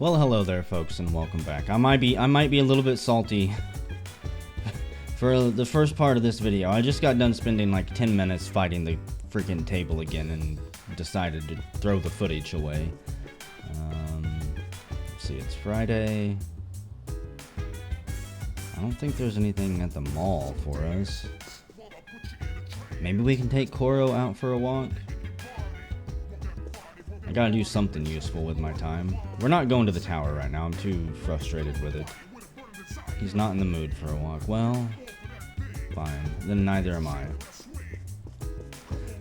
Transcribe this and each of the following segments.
Well, hello there, folks, and welcome back. I might be a little bit salty for the first part of this video. I just got done spending like 10 minutes fighting the freaking table again and decided to throw the footage away. Let's see, it's Friday. I don't think there's anything at the mall for us. Maybe we can take Koro out for a walk. I gotta do something useful with my time. We're not going to the tower right now. I'm too frustrated with it. He's not in the mood for a walk. Well, fine. Then neither am I.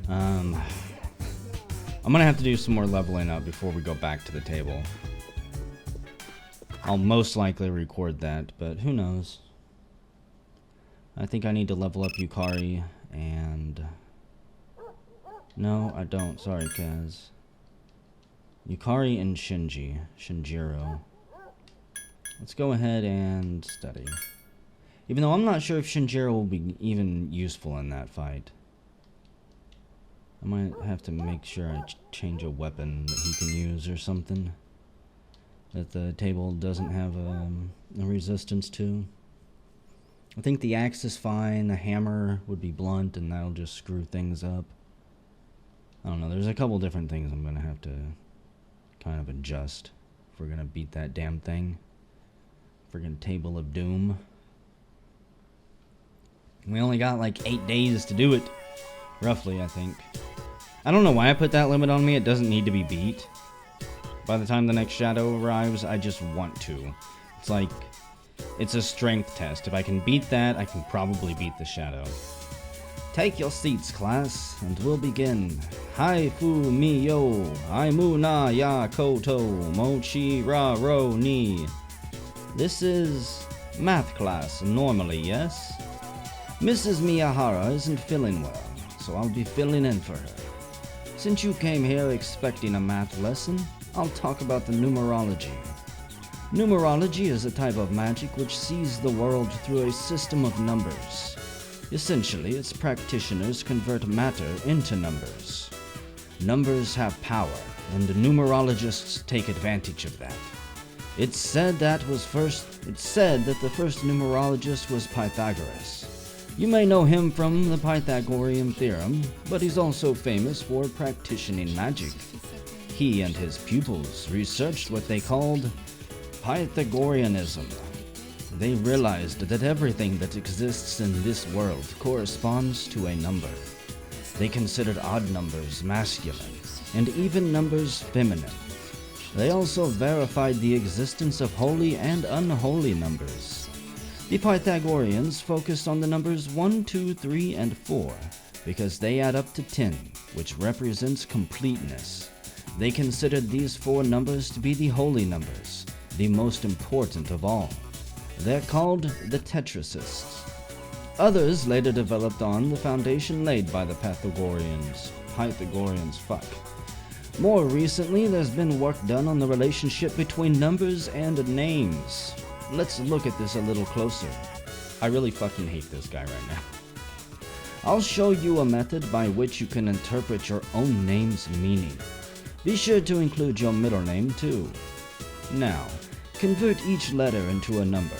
I'm gonna have to do some more leveling up before we go back to the table. I'll most likely record that, but who knows. I think I need to level up Yukari and... No, I don't. Sorry, Kaz. Yukari and Shinjiro. Let's go ahead and study. Even though I'm not sure if Shinjiro will be even useful in that fight. I might have to make sure I change a weapon that he can use or something. That the table doesn't have a resistance to. I think the axe is fine. The hammer would be blunt and that'll just screw things up. I don't know. There's a couple different things I'm going to have to kind of adjust if we're gonna beat that damn thing. Friggin' Table of Doom. We only got like 8 days to do it. Roughly, I think. I don't know why I put that limit on me. It doesn't need to be beat. By the time the next shadow arrives, I just want to. It's like, it's a strength test. If I can beat that, I can probably beat the shadow. Take your seats, class, and we'll begin. Hai fu mi yo, ai mu na ya koto, mochi ra ro ni. This is math class, normally, yes? Mrs. Miyahara isn't feeling well, so I'll be filling in for her. Since you came here expecting a math lesson, I'll talk about the numerology. Numerology is a type of magic which sees the world through a system of numbers. Essentially, its practitioners convert matter into numbers. Numbers have power, and numerologists take advantage of that. It's said that the first numerologist was Pythagoras. You may know him from the Pythagorean theorem, but he's also famous for practicing magic. He and his pupils researched what they called Pythagoreanism. They realized that everything that exists in this world corresponds to a number. They considered odd numbers masculine, and even numbers feminine. They also verified the existence of holy and unholy numbers. The Pythagoreans focused on the numbers 1, 2, 3, and 4, because they add up to 10, which represents completeness. They considered these 4 numbers to be the holy numbers, the most important of all. They're called the Tetrasists. Others later developed on the foundation laid by the Pythagoreans. More recently, there's been work done on the relationship between numbers and names. Let's look at this a little closer. I really fucking hate this guy right now. I'll show you a method by which you can interpret your own name's meaning. Be sure to include your middle name too. Now, convert each letter into a number.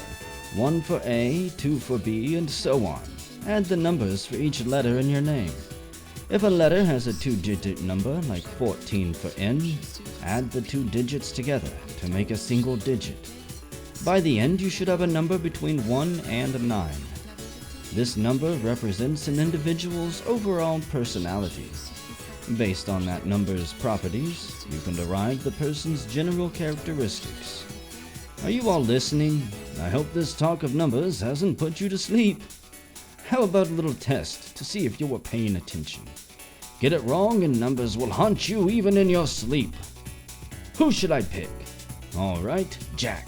1 for A, 2 for B, and so on. Add the numbers for each letter in your name. If a letter has a 2-digit number, like 14 for N, add the 2 digits together to make a single digit. By the end, you should have a number between 1 and 9. This number represents an individual's overall personality. Based on that number's properties, you can derive the person's general characteristics. Are you all listening? I hope this talk of numbers hasn't put you to sleep. How about a little test to see if you were paying attention? Get it wrong and numbers will haunt you even in your sleep. Who should I pick? All right, Jack.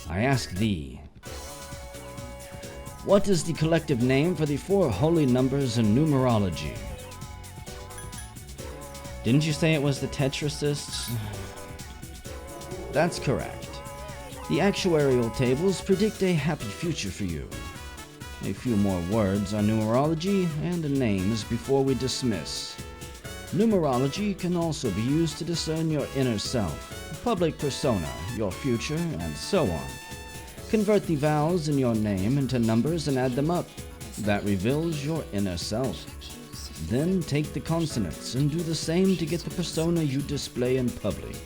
I ask thee. What is the collective name for the 4 holy numbers in numerology? Didn't you say it was the Tetrasists? That's correct. The actuarial tables predict a happy future for you. A few more words on numerology and names before we dismiss. Numerology can also be used to discern your inner self. public persona, your future, and so on. Convert the vowels in your name into numbers and add them up. That reveals your inner self. Then take the consonants and do the same to get the persona you display in public.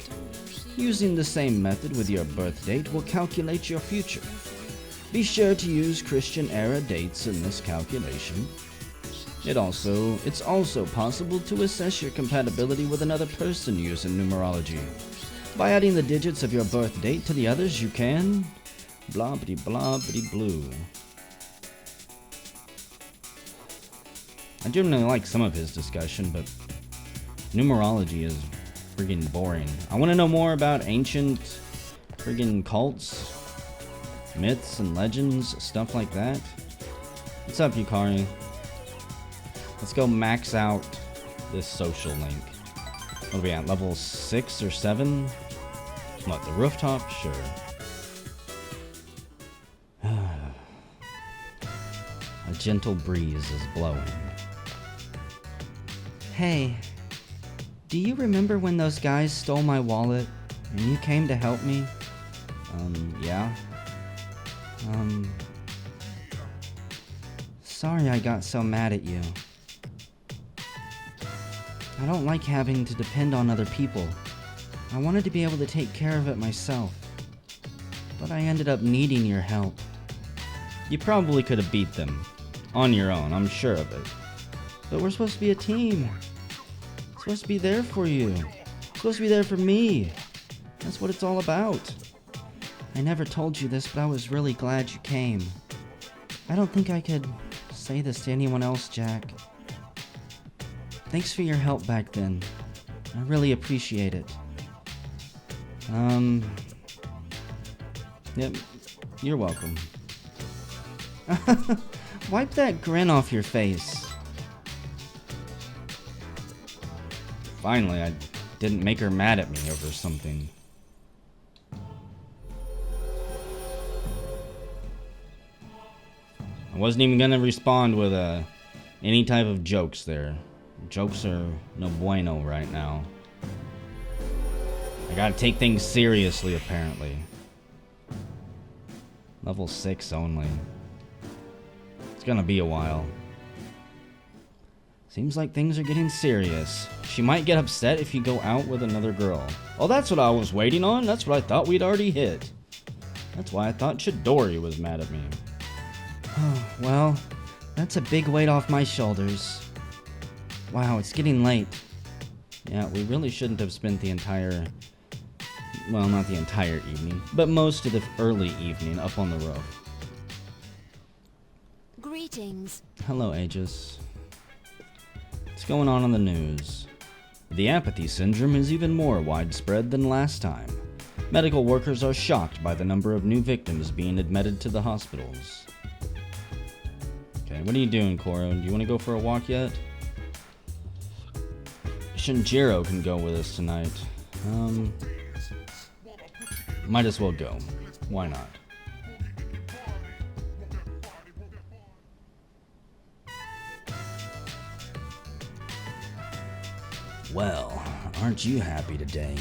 Using the same method with your birth date will calculate your future. Be sure to use Christian era dates in this calculation. It's also possible to assess your compatibility with another person using numerology. By adding the digits of your birth date to the others, you can... blah-bitty-blah-bitty-blue. I generally like some of his discussion, but numerology is friggin' boring. I want to know more about ancient friggin' cults, myths and legends, stuff like that. What's up, Yukari? Let's go max out this social link. What are we at, level 6 or 7? What, the rooftop? Sure. A gentle breeze is blowing. Hey, do you remember when those guys stole my wallet and you came to help me? Yeah. Sorry I got so mad at you. I don't like having to depend on other people. I wanted to be able to take care of it myself. But I ended up needing your help. You probably could have beat them. On your own, I'm sure of it. But we're supposed to be a team. I'm supposed to be there for you. I'm supposed to be there for me. That's what it's all about. I never told you this, but I was really glad you came. I don't think I could say this to anyone else, Jack. Thanks for your help back then. I really appreciate it. Yep, you're welcome. Wipe that grin off your face. Finally, I didn't make her mad at me over something. I wasn't even gonna respond with any type of jokes there. Jokes are no bueno right now. I gotta take things seriously, apparently. Level 6 only. It's gonna be a while. Seems like things are getting serious. She might get upset if you go out with another girl. Oh, that's what I was waiting on. That's what I thought we'd already hit. That's why I thought Chidori was mad at me. Oh, well, that's a big weight off my shoulders. Wow, it's getting late. Yeah, we really shouldn't have spent the entire... Well, not the entire evening, but most of the early evening up on the roof. Greetings. Hello, Aegis. What's going on in the news? The apathy syndrome is even more widespread than last time. Medical workers are shocked by the number of new victims being admitted to the hospitals. Okay, what are you doing, Koro? Do you want to go for a walk yet? Shinjiro can go with us tonight. Might as well go. Why not? Well, aren't you happy today?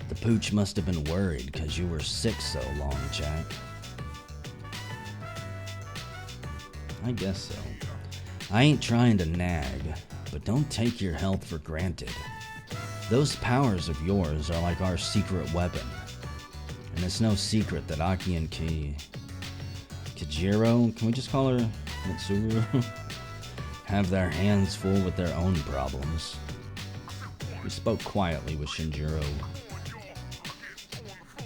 The pooch must have been worried because you were sick so long, Jack. I guess so. I ain't trying to nag, but don't take your health for granted. Those powers of yours are like our secret weapon. And it's no secret that Aki and Kijiro, can we just call her Mitsuru? Have their hands full with their own problems. We spoke quietly with Shinjiro.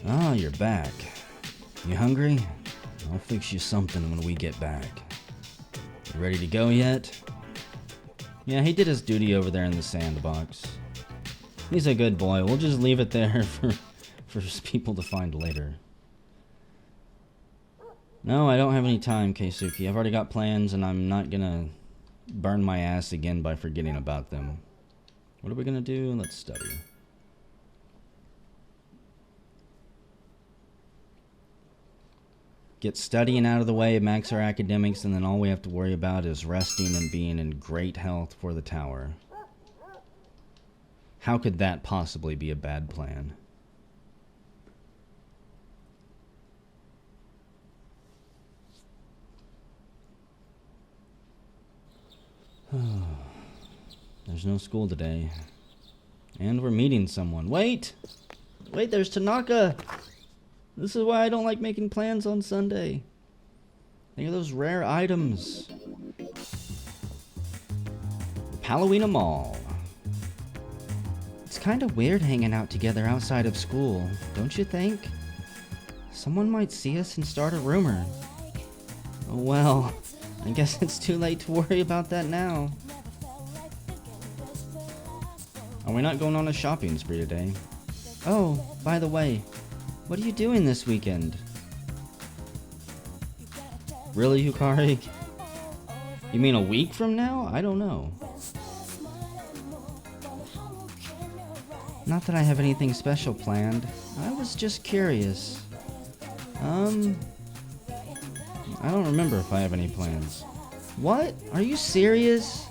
Ah, you're back. You hungry? I'll fix you something when we get back. You ready to go yet? Yeah, he did his duty over there in the sandbox. He's a good boy. We'll just leave it there for people to find later. No, I don't have any time, Keisuke. I've already got plans, and I'm not gonna burn my ass again by forgetting about them. What are we gonna do? Let's study. Get studying out of the way, max our academics, and then all we have to worry about is resting and being in great health for the tower. How could that possibly be a bad plan? There's no school today. And we're meeting someone. Wait! Wait, there's Tanaka! This is why I don't like making plans on Sunday. Think of those rare items. Palomino Mall. It's kind of weird hanging out together outside of school, don't you think? Someone might see us and start a rumor. Well, I guess it's too late to worry about that now. Are we not going on a shopping spree today? Oh, by the way, what are you doing this weekend? Really, Hikari? You mean a week from now? I don't know. Not that I have anything special planned. I was just curious. I don't remember if I have any plans. What? Are you serious?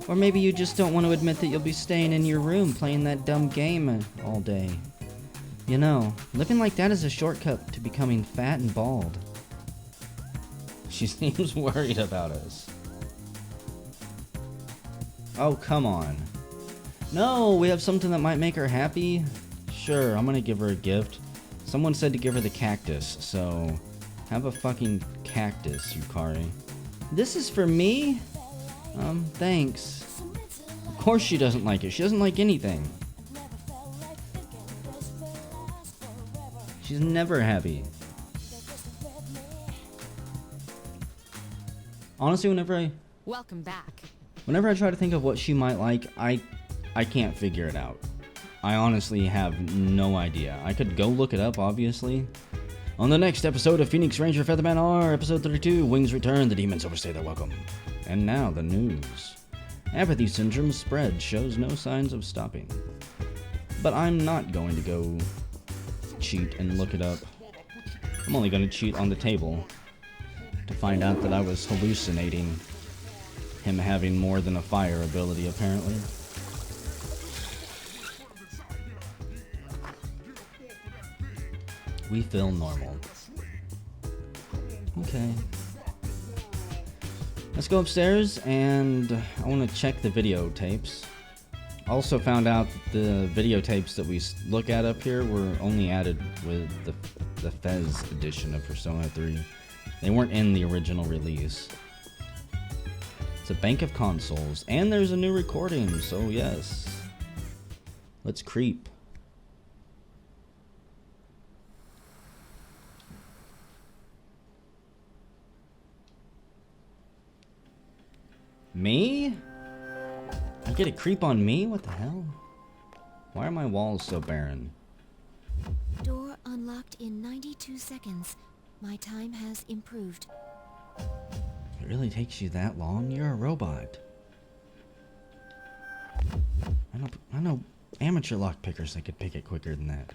Or maybe you just don't want to admit that you'll be staying in your room playing that dumb game all day. You know, living like that is a shortcut to becoming fat and bald. She seems worried about us. Oh, come on. No, we have something that might make her happy. Sure, I'm gonna give her a gift. Someone said to give her the cactus, so have a fucking cactus, Yukari. This is for me? Thanks. Of course she doesn't like it. She doesn't like anything. She's never happy. Honestly, Welcome back. Whenever I try to think of what she might like, I can't figure it out. I honestly have no idea. I could go look it up, obviously. On the next episode of Phoenix Ranger Featherman R, episode 32, Wings Return, the demons overstay their welcome. And now the news. Apathy syndrome spread shows no signs of stopping. But I'm not going to go cheat and look it up. I'm only going to cheat on the table to find out that I was hallucinating him having more than a fire ability, apparently. We feel normal. Okay. Let's go upstairs, and I want to check the videotapes. Also found out that the videotapes that we look at up here were only added with the FES edition of Persona 3. They weren't in the original release. It's a bank of consoles, and there's a new recording, so yes. Let's creep. Me? I get a creep on me? What the hell? Why are my walls so barren? Door unlocked in 92 seconds. My time has improved. It really takes you that long? You're a robot. I know amateur lockpickers that could pick it quicker than that.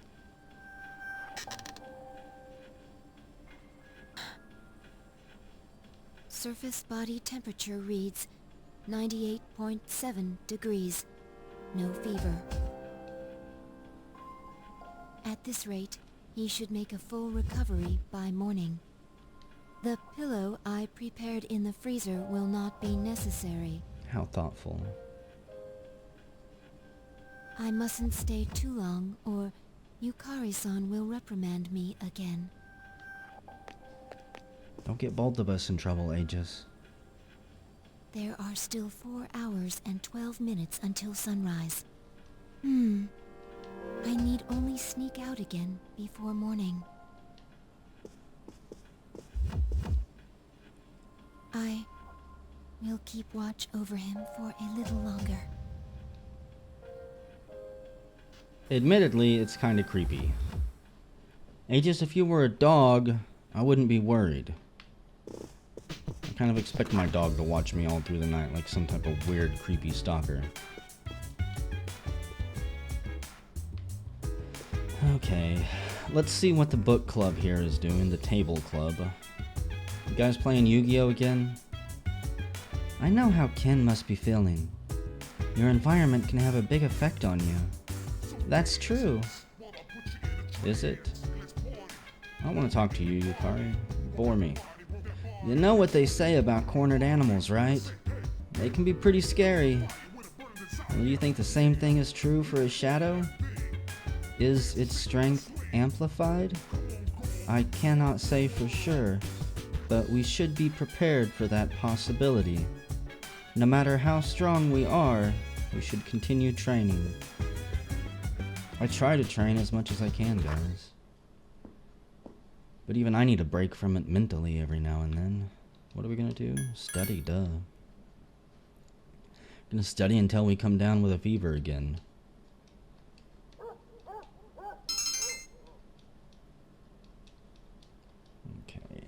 Surface body temperature reads 98.7 degrees. No fever. At this rate, he should make a full recovery by morning. The pillow I prepared in the freezer will not be necessary. How thoughtful. I mustn't stay too long, or Yukari-san will reprimand me again. Don't get both of us in trouble, Aegis. There are still 4 hours and 12 minutes until sunrise. I need only sneak out again before morning. I will keep watch over him for a little longer. Admittedly, it's kind of creepy. Aegis, if you were a dog, I wouldn't be worried. I kind of expect my dog to watch me all through the night like some type of weird, creepy stalker. Okay, let's see what the book club here is doing, the table club. You guys playing Yu-Gi-Oh again? I know how Ken must be feeling. Your environment can have a big effect on you. That's true. Is it? I don't want to talk to you, Yukari. You bore me. You know what they say about cornered animals, right? They can be pretty scary. Do you think the same thing is true for a shadow? Is its strength amplified? I cannot say for sure, but we should be prepared for that possibility. No matter how strong we are, we should continue training. I try to train as much as I can, guys. But even I need a break from it mentally every now and then. What are we gonna do? Study, duh. Gonna study until we come down with a fever again. Okay.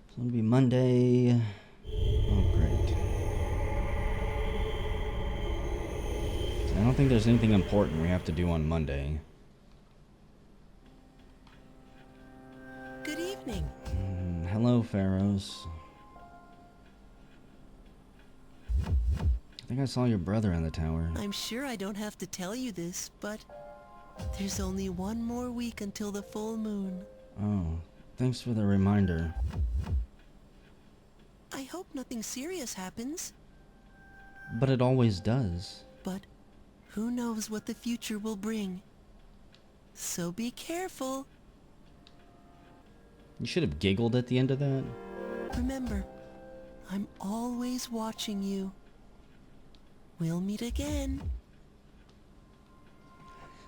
It's gonna be Monday. Oh, great. I don't think there's anything important we have to do on Monday. Good evening. Hello, Pharaohs. I think I saw your brother in the tower. I'm sure I don't have to tell you this, but there's only one more week until the full moon. Oh, thanks for the reminder. I hope nothing serious happens, But it always does. but who knows what the future will bring. So be careful. You should have giggled at the end of that. Remember, I'm always watching you. We'll meet again.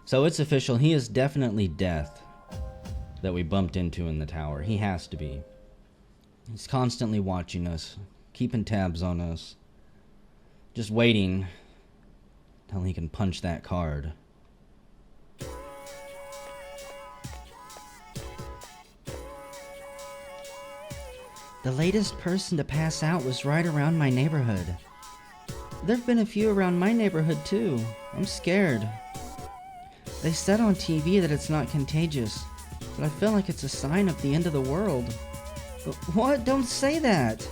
So it's official, he is definitely Death that we bumped into in the tower. He has to be. He's constantly watching us, keeping tabs on us, just waiting till he can punch that card. The latest person to pass out was right around my neighborhood. There've been a few around my neighborhood too. I'm scared. They said on TV that it's not contagious, but I feel like it's a sign of the end of the world. What? Don't say that!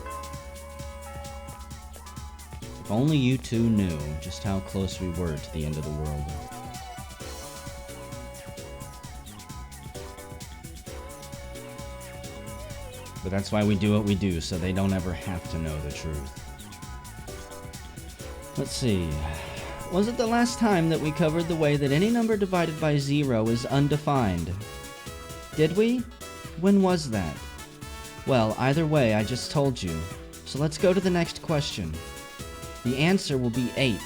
If only you two knew just how close we were to the end of the world. But that's why we do what we do, so they don't ever have to know the truth. Let's see. Was it the last time that we covered the way that any number divided by 0 is undefined? Did we? When was that? Well, either way, I just told you. So let's go to the next question. The answer will be 8.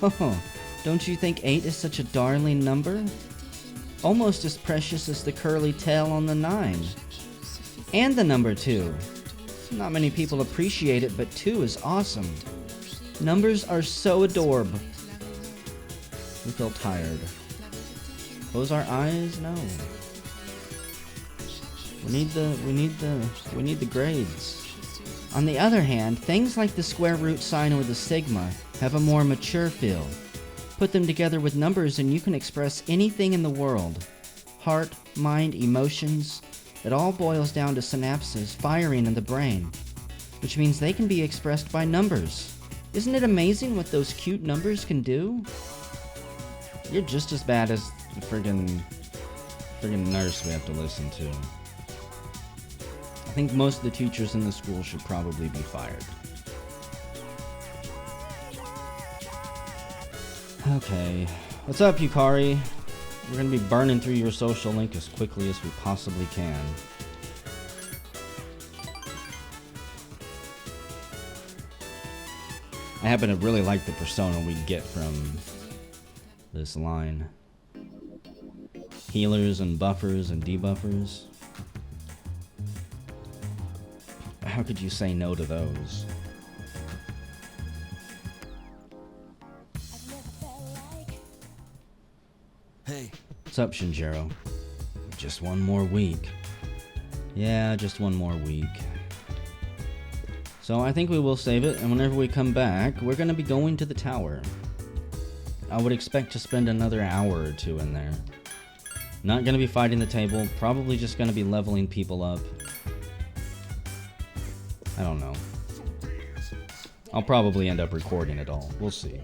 Oh, don't you think 8 is such a darling number? Almost as precious as the curly tail on the 9. And the number 2. Not many people appreciate it, but 2 is awesome. Numbers are so adorable. We feel tired. Close our eyes? No. We need the grades. On the other hand, things like the square root sign or the sigma have a more mature feel. Put them together with numbers and you can express anything in the world. Heart, mind, emotions. It all boils down to synapses firing in the brain, which means they can be expressed by numbers. Isn't it amazing what those cute numbers can do? You're just as bad as the friggin' nurse we have to listen to. I think most of the teachers in the school should probably be fired. Okay. What's up, Yukari? We're gonna be burning through your social link as quickly as we possibly can. I happen to really like the persona we get from this line. Healers and buffers and debuffers. How could you say no to those? Hey. What's up, Shinjiro? Just one more week. Yeah, just one more week. So I think we will save it, and whenever we come back, we're going to be going to the tower. I would expect to spend another hour or 2 in there. Not going to be fighting the table, probably just going to be leveling people up. I don't know. I'll probably end up recording it all. We'll see.